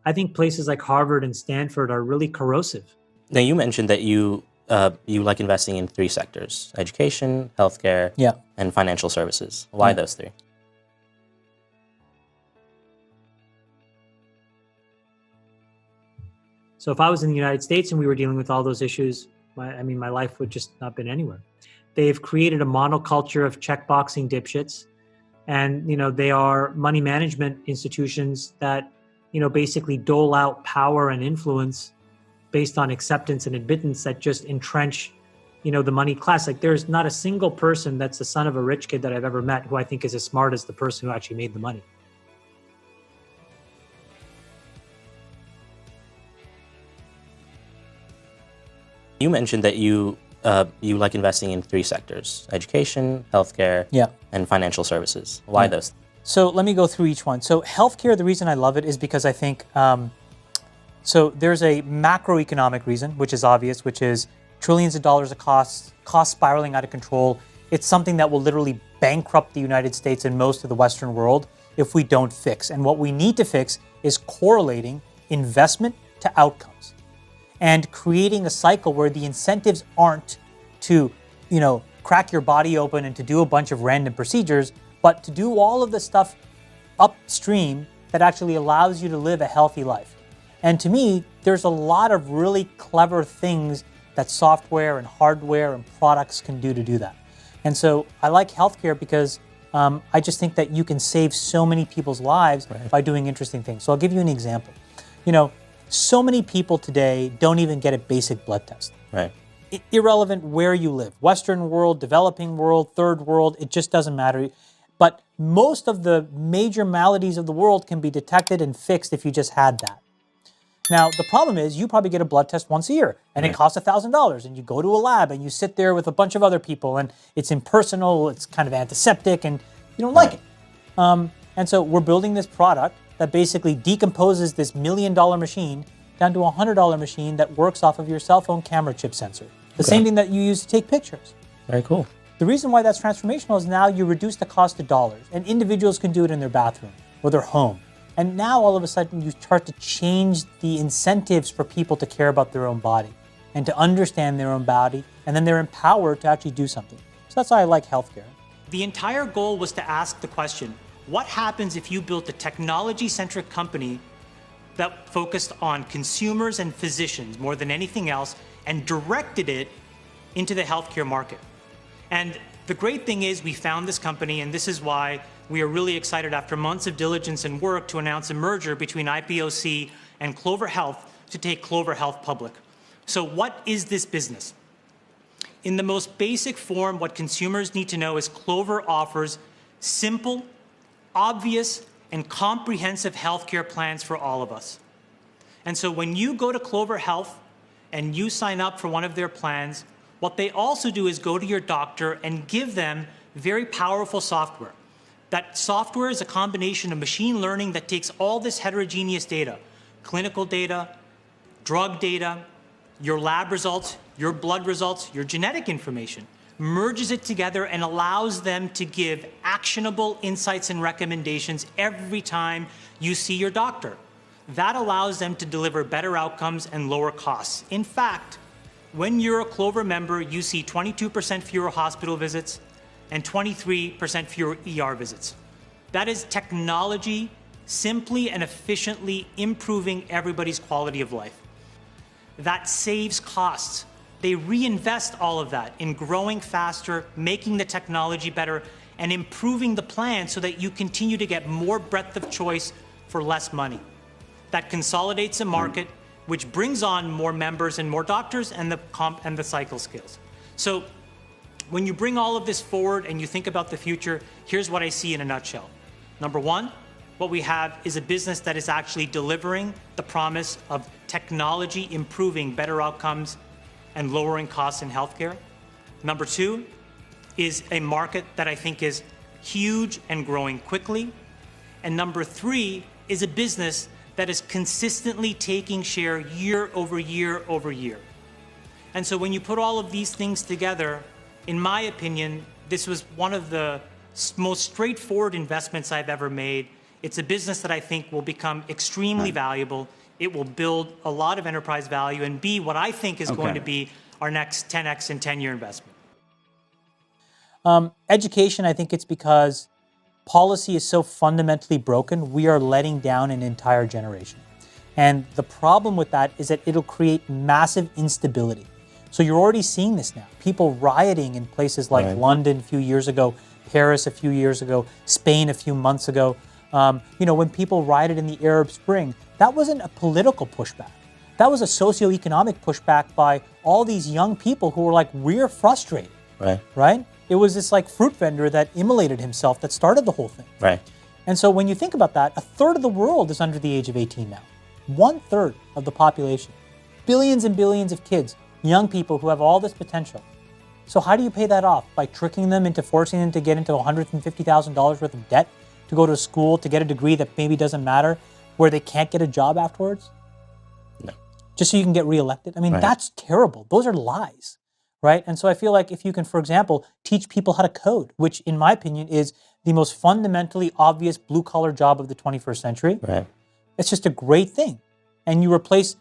I think places like Harvard and Stanford are really corrosive. Now, you mentioned that you like investing in three sectors: education, healthcare, and financial services. Why those three? So if I was in the United States and we were dealing with all those issues, my life would just not been anywhere. They've created a monoculture of checkboxing dipshits, and they are money management institutions that basically dole out power and influence based on acceptance and admittance that just entrench the money class. Like, there's not a single person that's the son of a rich kid that I've ever met who I think is as smart as the person who actually made the money. You mentioned that you like investing in three sectors: education, healthcare, and financial services. Why those? So let me go through each one. So healthcare, the reason I love it is because I think, so there's a macroeconomic reason, which is obvious, which is trillions of dollars of costs spiraling out of control. It's something that will literally bankrupt the United States and most of the Western world if we don't fix. And what we need to fix is correlating investment to outcomes and creating a cycle where the incentives aren't to, crack your body open and to do a bunch of random procedures, but to do all of the stuff upstream that actually allows you to live a healthy life. And to me, there's a lot of really clever things that software and hardware and products can do to do that. And so I like healthcare because I just think that you can save so many people's lives by doing interesting things. So I'll give you an example. So many people today don't even get a basic blood test. Right. Irrelevant where you live, Western world, developing world, third world, it just doesn't matter. But most of the major maladies of the world can be detected and fixed if you just had that. Now, the problem is you probably get a blood test once a year and it costs $1,000, and you go to a lab and you sit there with a bunch of other people and it's impersonal, it's kind of antiseptic, and you don't like it. And so we're building this product that basically decomposes this $1 million machine down to a $100 machine that works off of your cell phone camera chip sensor. The same thing that you use to take pictures. Very cool. The reason why that's transformational is now you reduce the cost to dollars, and individuals can do it in their bathroom or their home. And now all of a sudden you start to change the incentives for people to care about their own body and to understand their own body, and then they're empowered to actually do something. So that's why I like healthcare. The entire goal was to ask the question, what happens if you built a technology-centric company that focused on consumers and physicians more than anything else and directed it into the healthcare market? And the great thing is we found this company, and this is why we are really excited after months of diligence and work to announce a merger between IPOC and Clover Health to take Clover Health public. So what is this business? In the most basic form, what consumers need to know is Clover offers simple, obvious, and comprehensive healthcare plans for all of us. And so when you go to Clover Health and you sign up for one of their plans, what they also do is go to your doctor and give them very powerful software. That software is a combination of machine learning that takes all this heterogeneous data, clinical data, drug data, your lab results, your blood results, your genetic information, merges it together and allows them to give actionable insights and recommendations every time you see your doctor. That allows them to deliver better outcomes and lower costs. In fact, when you're a Clover member, you see 22% fewer hospital visits and 23% fewer ER visits. That is technology simply and efficiently improving everybody's quality of life. That saves costs. They reinvest all of that in growing faster, making the technology better, and improving the plan so that you continue to get more breadth of choice for less money. That consolidates the market, which brings on more members and more doctors, and the cycle scales. So when you bring all of this forward and you think about the future, here's what I see in a nutshell. Number one, what we have is a business that is actually delivering the promise of technology improving better outcomes and lowering costs in healthcare. Number two is a market that I think is huge and growing quickly. And number three is a business that is consistently taking share year over year over year. And so when you put all of these things together, in my opinion, this was one of the most straightforward investments I've ever made It's a business that I think will become extremely valuable. It will build a lot of enterprise value and be what I think is going to be our next 10x and 10-year investment. Education, I think it's because policy is so fundamentally broken, we are letting down an entire generation. And the problem with that is that it'll create massive instability. So you're already seeing this now. People rioting in places like London a few years ago, Paris a few years ago, Spain a few months ago. When people rioted in the Arab Spring, that wasn't a political pushback. That was a socioeconomic pushback by all these young people who were like, we're frustrated, right? It was this like fruit vendor that immolated himself that started the whole thing. Right. And so when you think about that, a third of the world is under the age of 18 now. 1/3 of the population. Billions and billions of kids, young people who have all this potential. So how do you pay that off? By tricking them into forcing them to get into $150,000 worth of debt to go to school, to get a degree that maybe doesn't matter, where they can't get a job afterwards? No. Just so you can get reelected? I mean, that's terrible. Those are lies, right? And so I feel like if you can, for example, teach people how to code, which in my opinion is the most fundamentally obvious blue-collar job of the 21st century, it's just a great thing. And you replace,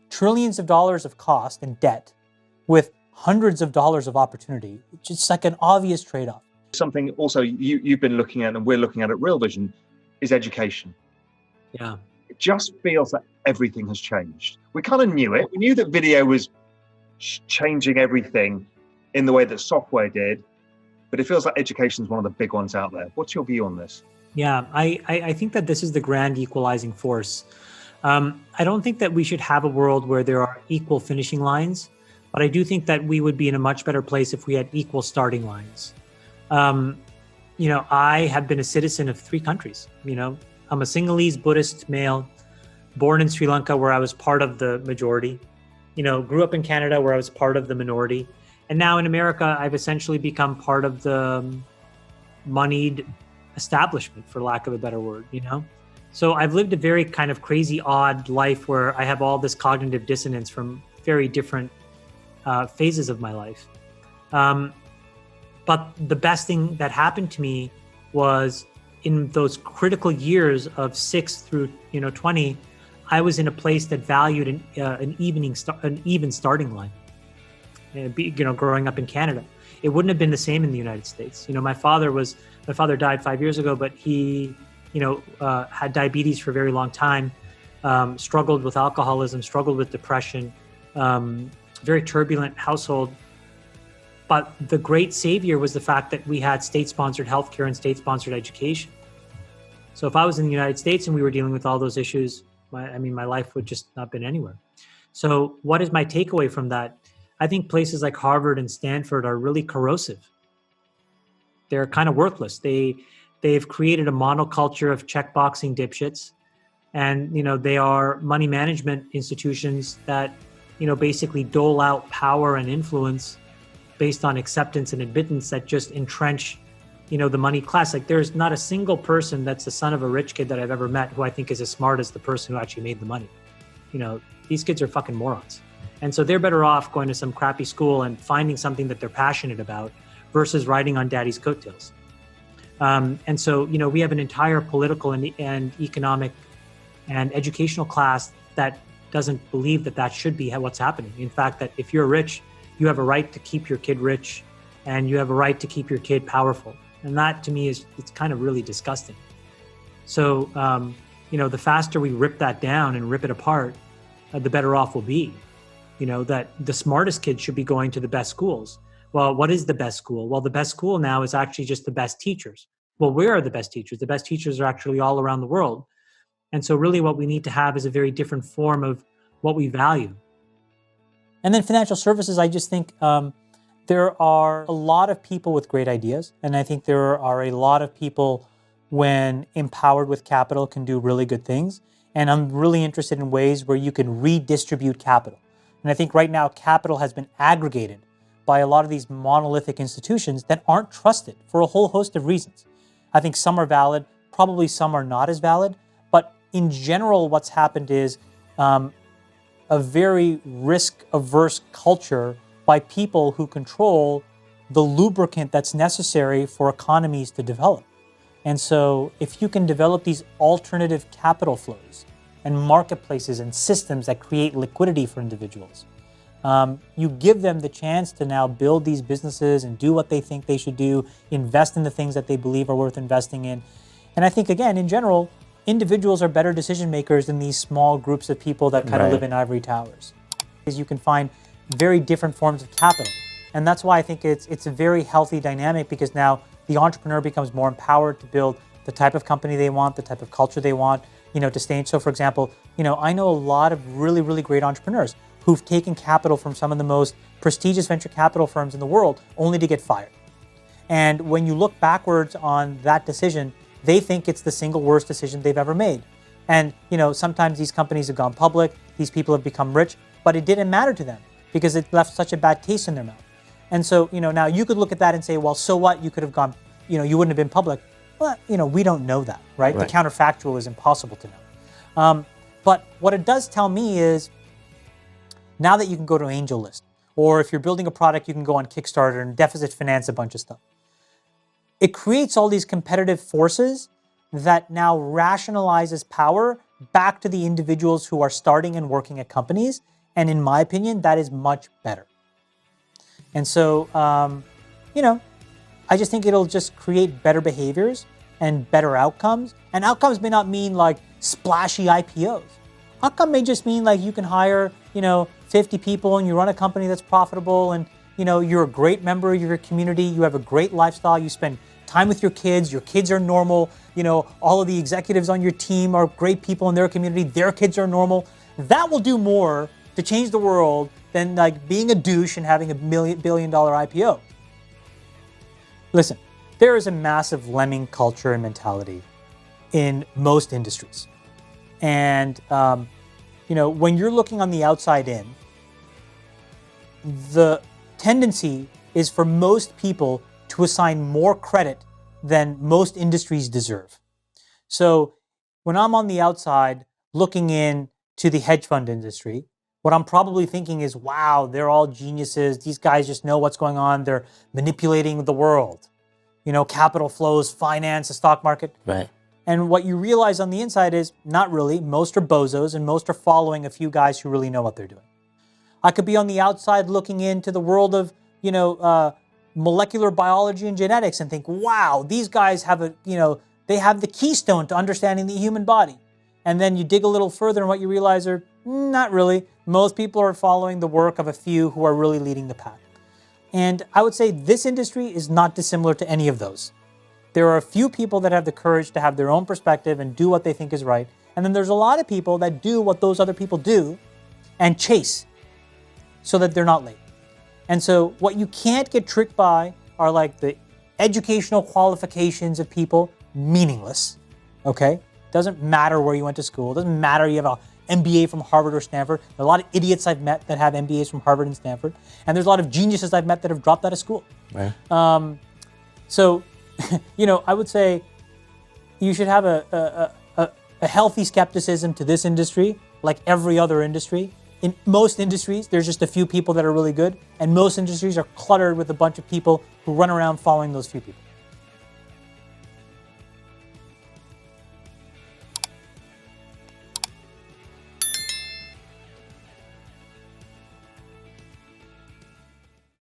trillions of dollars of cost and debt with hundreds of dollars of opportunity. It's just like an obvious trade-off. Something also you've been looking at and we're looking at Real Vision is education. Yeah. It just feels that everything has changed. We kind of knew it. We knew that video was changing everything in the way that software did, but it feels like education is one of the big ones out there. What's your view on this? Yeah, I think that this is the grand equalizing force. I don't think that we should have a world where there are equal finishing lines, but I do think that we would be in a much better place if we had equal starting lines. I have been a citizen of 3 countries. I'm a Sinhalese Buddhist male, born in Sri Lanka where I was part of the majority, grew up in Canada where I was part of the minority. And now in America, I've essentially become part of the moneyed establishment, for lack of a better word, So I've lived a very kind of crazy, odd life where I have all this cognitive dissonance from very different phases of my life. But the best thing that happened to me was in those critical years of 6 through 20, I was in a place that valued an even starting line. Growing up in Canada, it wouldn't have been the same in the United States. My father died 5 years ago, but he, had diabetes for a very long time, struggled with alcoholism, struggled with depression, very turbulent household. But the great savior was the fact that we had state-sponsored healthcare and state-sponsored education. So if I was in the United States and we were dealing with all those issues, my life would just not been anywhere. So what is my takeaway from that? I think places like Harvard and Stanford are really corrosive. They're kind of worthless. They've created a monoculture of checkboxing dipshits, and they are money management institutions that basically dole out power and influence based on acceptance and admittance that just entrench the money class. Like there's not a single person that's the son of a rich kid that I've ever met who I think is as smart as the person who actually made the money. These kids are fucking morons. And so they're better off going to some crappy school and finding something that they're passionate about versus riding on daddy's coattails. And so, we have an entire political and economic and educational class that doesn't believe that should be what's happening. In fact, that if you're rich, you have a right to keep your kid rich and you have a right to keep your kid powerful. And that to me it's kind of really disgusting. So, the faster we rip that down and rip it apart, the better off we'll be. That the smartest kids should be going to the best schools. Well, what is the best school? Well, the best school now is actually just the best teachers. Well, where are the best teachers? The best teachers are actually all around the world. And so really what we need to have is a very different form of what we value. And then financial services, I just think there are a lot of people with great ideas. And I think there are a lot of people, when empowered with capital, can do really good things. And I'm really interested in ways where you can redistribute capital. And I think right now capital has been aggregated by a lot of these monolithic institutions that aren't trusted for a whole host of reasons. I think some are valid, probably some are not as valid, but in general what's happened is a very risk-averse culture by people who control the lubricant that's necessary for economies to develop. And so if you can develop these alternative capital flows and marketplaces and systems that create liquidity for individuals, you give them the chance to now build these businesses and do what they think they should do, invest in the things that they believe are worth investing in. And I think, again, in general, individuals are better decision makers than these small groups of people that kind of live in ivory towers. Because you can find very different forms of capital. And that's why I think it's a very healthy dynamic, because now the entrepreneur becomes more empowered to build the type of company they want, the type of culture they want, to stay in. So for example, I know a lot of really, really great entrepreneurs who've taken capital from some of the most prestigious venture capital firms in the world only to get fired. And when you look backwards on that decision, they think it's the single worst decision they've ever made. And, sometimes these companies have gone public, these people have become rich, but it didn't matter to them because it left such a bad taste in their mouth. And so, now you could look at that and say, well, so what? You could have gone, you wouldn't have been public. Well, we don't know that, right? The counterfactual is impossible to know. But what it does tell me is, now that you can go to AngelList, or if you're building a product, you can go on Kickstarter and deficit finance a bunch of stuff. It creates all these competitive forces that now rationalizes power back to the individuals who are starting and working at companies. And in my opinion, that is much better. And so, I just think it'll just create better behaviors and better outcomes. And outcomes may not mean like splashy IPOs. Outcome may just mean like you can hire, 50 people and you run a company that's profitable, and, you're a great member of your community. You have a great lifestyle. You spend time with your kids are normal. All of the executives on your team are great people in their community. Their kids are normal. That will do more to change the world than like being a douche and having $1 billion IPO. Listen, there is a massive lemming culture and mentality in most industries. And, when you're looking on the outside in, the tendency is for most people to assign more credit than most industries deserve. So when I'm on the outside looking in to the hedge fund industry, what I'm probably thinking is, wow, they're all geniuses. These guys just know what's going on. They're manipulating the world. Capital flows, finance, the stock market. Right. And what you realize on the inside is, not really. Most are bozos, and most are following a few guys who really know what they're doing. I could be on the outside looking into the world of, molecular biology and genetics and think, wow, these guys have they have the keystone to understanding the human body. And then you dig a little further and what you realize are, not really. Most people are following the work of a few who are really leading the pack. And I would say this industry is not dissimilar to any of those. There are a few people that have the courage to have their own perspective and do what they think is right. And then there's a lot of people that do what those other people do and chase so that they're not late. And so what you can't get tricked by are like the educational qualifications of people, meaningless, okay? Doesn't matter where you went to school. Doesn't matter you have an MBA from Harvard or Stanford. There are a lot of idiots I've met that have MBAs from Harvard and Stanford. And there's a lot of geniuses I've met that have dropped out of school. Right. So, I would say you should have a healthy skepticism to this industry, like every other industry. In most industries, there's just a few people that are really good, and most industries are cluttered with a bunch of people who run around following those few people.